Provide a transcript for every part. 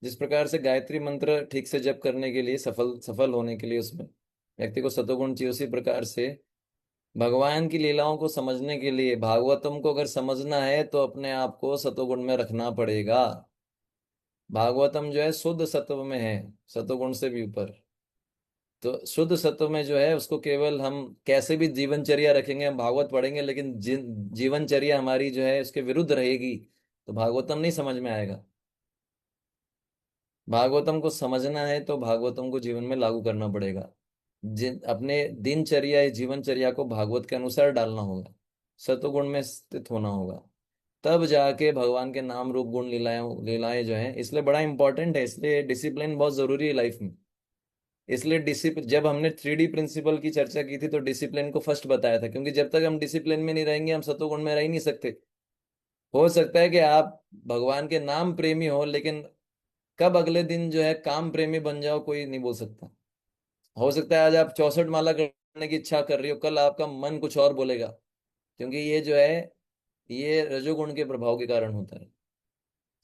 जिस प्रकार से गायत्री मंत्र ठीक से जप करने के लिए सफल सफल होने के लिए उसमें व्यक्ति को सतोगुण चाहिए, उसी प्रकार से भगवान की लीलाओं को समझने के लिए भागवतम को अगर समझना है तो अपने आप को सतोगुण में रखना पड़ेगा। भागवतम जो है शुद्ध सत्व में है, सतोगुण से भी ऊपर। तो शुद्ध सत्व में जो है उसको केवल हम कैसे भी जीवनचर्या रखेंगे, हम भागवत पढ़ेंगे लेकिन जीवनचर्या हमारी जो है उसके विरुद्ध रहेगी तो भागवतम नहीं समझ में आएगा। भागवतम को समझना है तो भागवतम को जीवन में लागू करना पड़ेगा। जिन अपने दिनचर्या या जीवनचर्या को भागवत के अनुसार डालना होगा, सतोगुण में स्थित होना होगा, तब जाके भगवान के नाम रूप गुण लीलाएं लीलाएं जो है, इसलिए बड़ा इंपॉर्टेंट है, इसलिए डिसिप्लिन बहुत जरूरी है लाइफ में। इसलिए डिसिप्लिन, जब हमने 3D प्रिंसिपल की चर्चा की थी तो डिसिप्लिन को फर्स्ट बताया था, क्योंकि जब तक हम डिसिप्लिन में नहीं रहेंगे हम सतोगुण में रह ही नहीं सकते। हो सकता है कि आप भगवान के नाम प्रेमी हो लेकिन कब अगले दिन जो है काम प्रेमी बन जाओ कोई नहीं बोल सकता। हो सकता है आज आप 64 माला करने की इच्छा कर रही हो, कल आपका मन कुछ और बोलेगा, क्योंकि ये जो है ये रजोगुण के प्रभाव के कारण होता है।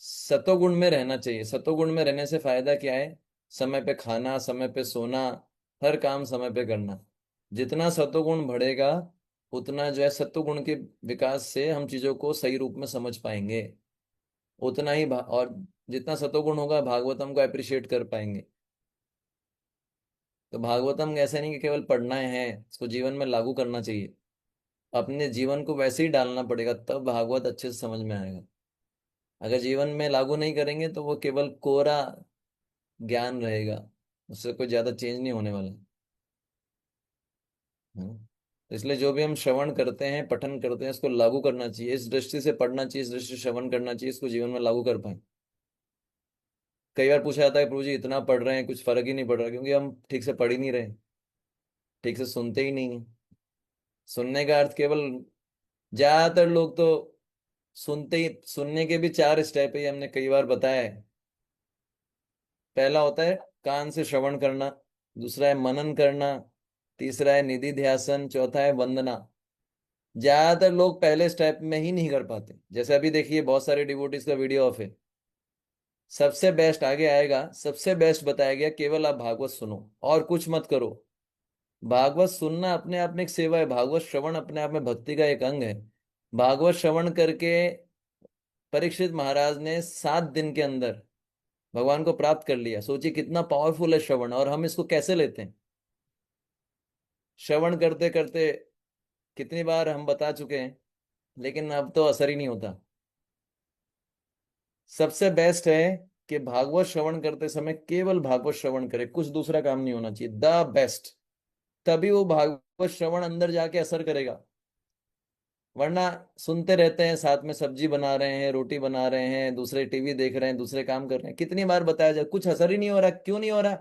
सतोगुण में रहना चाहिए। सतोगुण में रहने से फायदा क्या है? समय पे खाना, समय पे सोना, हर काम समय पे करना। जितना सतोगुण बढ़ेगा उतना जो है सत्वगुण के विकास से हम चीजों को सही रूप में समझ पाएंगे, उतना ही और जितना सतोगुण होगा भागवतम को अप्रिशिएट कर पाएंगे। तो भागवतम ऐसा नहीं कि केवल पढ़ना है, इसको जीवन में लागू करना चाहिए। अपने जीवन को वैसे ही डालना पड़ेगा तब भागवत अच्छे से समझ में आएगा। अगर जीवन में लागू नहीं करेंगे तो वो केवल कोरा ज्ञान रहेगा, उससे कोई ज्यादा चेंज नहीं होने वाला। हाँ। तो इसलिए जो भी हम श्रवण करते हैं, पठन करते हैं, इसको लागू करना चाहिए, इस दृष्टि से पढ़ना चाहिए, इस दृष्टि से श्रवण करना चाहिए, इसको जीवन में लागू कर पाए। कई बार पूछा जाता है प्रभु जी इतना पढ़ रहे हैं कुछ फर्क ही नहीं पड़ रहा, क्योंकि हम ठीक से पढ़ ही नहीं रहे, ठीक से सुनते ही नहीं है। सुनने का अर्थ केवल, ज्यादातर लोग तो सुनते ही, सुनने के भी 4 स्टेप है, ये हमने कई बार बताया है। पहला होता है कान से श्रवण करना, दूसरा है मनन करना, तीसरा है निधि ध्यासन, चौथा है वंदना। ज्यादातर लोग पहले स्टेप में ही नहीं कर पाते। जैसे अभी देखिए बहुत सारे डिवोटीज का वीडियो ऑफ है, सबसे बेस्ट आगे आएगा, सबसे बेस्ट बताया गया केवल आप भागवत सुनो और कुछ मत करो। भागवत सुनना अपने आप में एक सेवा है, भागवत श्रवण अपने आप में भक्ति का एक अंग है। भागवत श्रवण करके परीक्षित महाराज ने 7 दिन के अंदर भगवान को प्राप्त कर लिया। सोचिए कितना पावरफुल है श्रवण, और हम इसको कैसे लेते हैं। श्रवण करते करते कितनी बार हम बता चुके हैं, लेकिन अब तो असर ही नहीं होता। सबसे बेस्ट है कि भागवत श्रवण करते समय केवल भागवत श्रवण करे, कुछ दूसरा काम नहीं होना चाहिए, द बेस्ट। तभी वो भागवत श्रवण अंदर जाके असर करेगा। वरना सुनते रहते हैं, साथ में सब्जी बना रहे हैं, रोटी बना रहे हैं, दूसरे टीवी देख रहे हैं, दूसरे काम कर रहे हैं, कितनी बार बताया जाए कुछ असर ही नहीं हो रहा। क्यों नहीं हो रहा?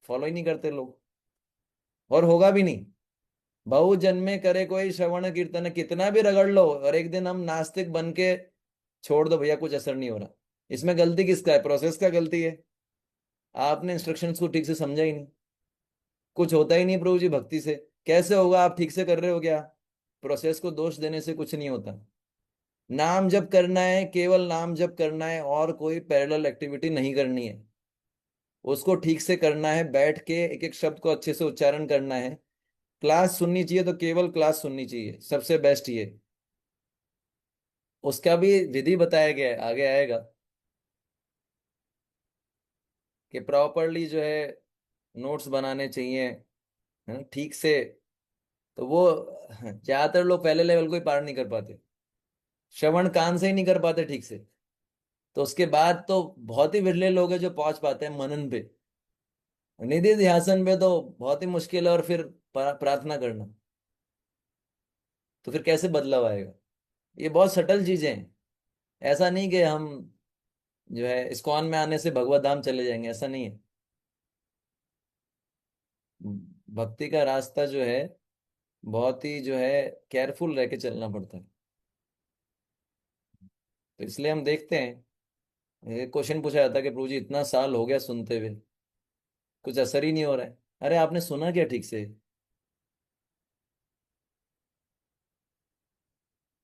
फॉलो ही नहीं करते लोग, और होगा भी नहीं। बहु जन्मे करे कोई श्रवण कीर्तन, कितना भी रगड़ लो और एक दिन हम नास्तिक बन के छोड़ दो भैया, कुछ असर नहीं हो रहा। इसमें गलती किसका है? प्रोसेस का गलती है। आपने इंस्ट्रक्शंस को ठीक से समझा ही नहीं। कुछ होता ही नहीं प्रभु जी भक्ति से। कैसे होगा? आप ठीक से कर रहे हो क्या? प्रोसेस को दोष देने से कुछ नहीं होता। नाम जप करना है, केवल नाम जप करना है, और कोई पैरेलल एक्टिविटी नहीं करनी है। उसको ठीक से करना है, बैठ के एक एक शब्द को अच्छे से उच्चारण करना है। क्लास सुननी चाहिए तो केवल क्लास सुननी चाहिए, सबसे बेस्ट ये। उसका भी विधि बताया गया है, आगे आएगा, कि प्रॉपरली जो है नोट्स बनाने चाहिए, है ना, ठीक से। तो वो ज्यादातर लोग पहले लेवल को ही पार नहीं कर पाते, श्रवण कान से ही नहीं कर पाते ठीक से। तो उसके बाद तो बहुत ही विरले लोग हैं जो पहुंच पाते हैं मनन पे। निधि ध्यासन पे तो बहुत ही मुश्किल है, और फिर प्रार्थना करना, तो फिर कैसे बदलाव आएगा? ये बहुत सटल चीजें हैं। ऐसा नहीं कि हम जो है इस्कॉन में आने से भगवत धाम चले जाएंगे, ऐसा नहीं है। भक्ति का रास्ता जो है बहुत ही जो है केयरफुल रह के चलना पड़ता है। तो इसलिए हम देखते हैं, ये क्वेश्चन पूछा जाता है कि प्रभु जी इतना साल हो गया सुनते हुए, कुछ असर ही नहीं हो रहा है। अरे आपने सुना क्या ठीक से?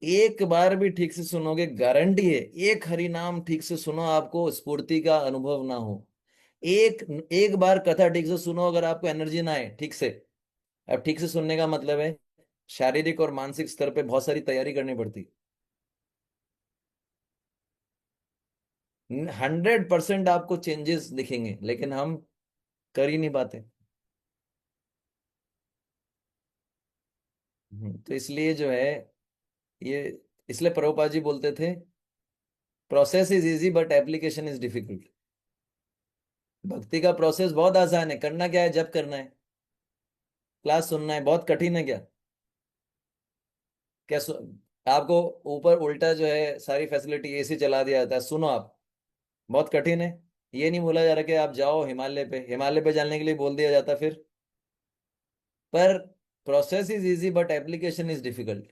एक बार भी ठीक से सुनोगे, गारंटी है, एक हरि नाम ठीक से सुनो, आपको स्फूर्ति का अनुभव ना हो। एक एक बार कथा ठीक से सुनो, अगर आपको एनर्जी ना आए ठीक से। अब ठीक से सुनने का मतलब है शारीरिक और मानसिक स्तर पे बहुत सारी तैयारी करनी पड़ती। 100% आपको चेंजेस दिखेंगे, लेकिन हम कर ही नहीं पाते। तो इसलिए जो है ये, इसलिए प्रभुपाद जी बोलते थे, process is easy but application is difficult. भक्ति का प्रोसेस बहुत आसान है, करना क्या है, जब करना है, क्लास सुनना है, बहुत कठिन है क्या? क्या आपको ऊपर उल्टा जो है सारी फैसिलिटी एसी चला दिया जाता है, सुनो आप, बहुत कठिन है। ये नहीं बोला जा रहा कि आप जाओ हिमालय पे, हिमालय पे जाने के लिए बोल दिया जाता फिर। पर process is easy but application is difficult.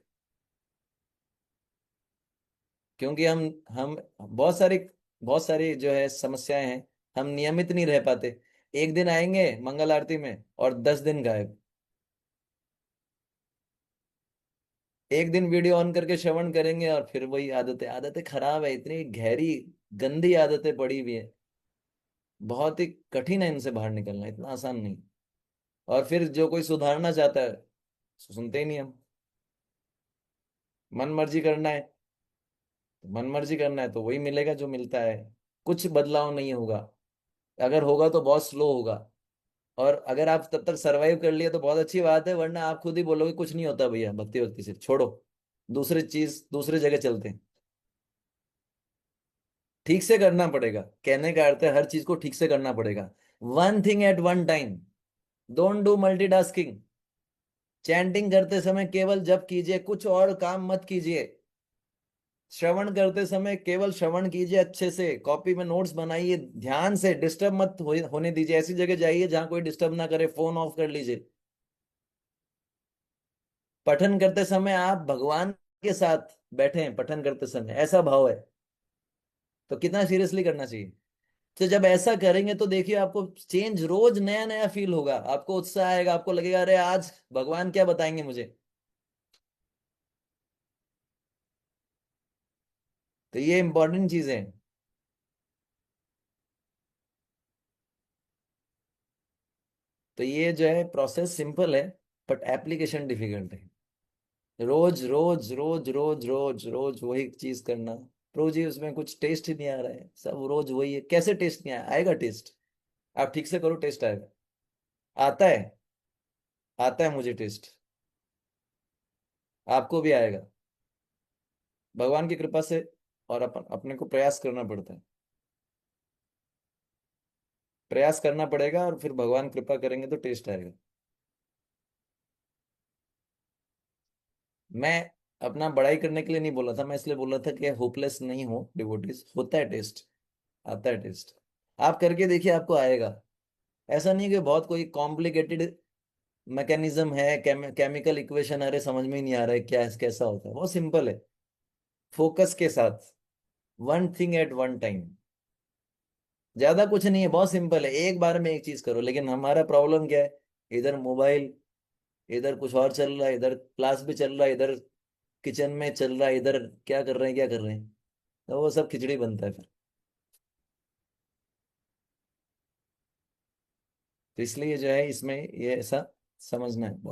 क्योंकि हम बहुत सारी जो है समस्याएं हैं, हम नियमित नहीं रह पाते। एक दिन आएंगे मंगल आरती में और 10 दिन गायब। एक दिन वीडियो ऑन करके श्रवण करेंगे और फिर वही आदतें, आदतें खराब है, इतनी गहरी गंदी आदतें पड़ी हुई है। बहुत ही कठिन है इनसे बाहर निकलना, इतना आसान नहीं। और फिर जो कोई सुधारना चाहता है, सुनते ही नहीं हम। मन मर्जी करना है, तो मन मर्जी करना है तो वही मिलेगा जो मिलता है। कुछ बदलाव नहीं होगा। अगर होगा तो बहुत स्लो होगा। और अगर आप तब तक सरवाइव कर लिए तो बहुत अच्छी बात है, वरना आप खुद ही बोलोगे कुछ नहीं होता भैया, भक्ति भक्ति से छोड़ो, दूसरी चीज दूसरी जगह चलते हैं। ठीक से करना पड़ेगा, कहने का अर्थ है हर चीज को ठीक से करना पड़ेगा। One thing at one time. Don't do multitasking. Chanting करते समय केवल जप कीजिए, कुछ और काम मत कीजिए। श्रवण करते समय केवल श्रवण कीजिए, अच्छे से कॉपी में नोट्स बनाइए, ध्यान से, डिस्टर्ब मत होने दीजिए। ऐसी जगह जाइए जहां कोई डिस्टर्ब ना करे, फोन ऑफ कर लीजिए। पठन करते समय आप भगवान के साथ बैठे हैं, पठन करते समय ऐसा भाव है, तो कितना सीरियसली करना चाहिए। तो जब ऐसा करेंगे तो देखिए आपको चेंज रोज नया नया फील होगा, आपको उत्साह आएगा, आपको लगेगा अरे आज भगवान क्या बताएंगे मुझे। तो ये इंपॉर्टेंट चीज है। तो ये जो है प्रोसेस सिंपल है, बट एप्लीकेशन डिफिकल्ट है। रोज रोज रोज रोज रोज रोज वही चीज करना। प्रभु जी उसमें कुछ टेस्ट ही नहीं आ रहा है, सब रोज वही है, कैसे टेस्ट नहीं आएगा? टेस्ट आप ठीक से करो, टेस्ट आएगा। आता है, आता है मुझे टेस्ट, आपको भी आएगा, भगवान की कृपा से। और अपन अपने को प्रयास करना पड़ता है, प्रयास करना पड़ेगा, और फिर भगवान कृपा करेंगे तो टेस्ट आएगा। मैं अपना बड़ाई करने के लिए नहीं बोला था, मैं इसलिए बोला था कि होपलेस नहीं हो डिवोटीज, होता है टेस्ट, आता है टेस्ट। आप करके देखिए, आपको आएगा। ऐसा नहीं है कि बहुत कोई कॉम्प्लिकेटेड मैकेनिज्म है, केमिकल इक्वेशन, अरे समझ में ही नहीं आ रहा है क्या कैसा होता है, बहुत सिंपल है। फोकस के साथ, one thing at one time. ज्यादा कुछ नहीं है, बहुत सिंपल है, एक बार में एक चीज करो। लेकिन हमारा प्रॉब्लम क्या है, इधर मोबाइल, इधर कुछ और चल रहा है, इधर क्लास भी चल रहा है, इधर किचन में चल रहा है, इधर क्या कर रहे हैं क्या कर रहे हैं, तो वो सब खिचड़ी बनता है फिर। तो इसलिए जो है इसमें ये ऐसा समझना है।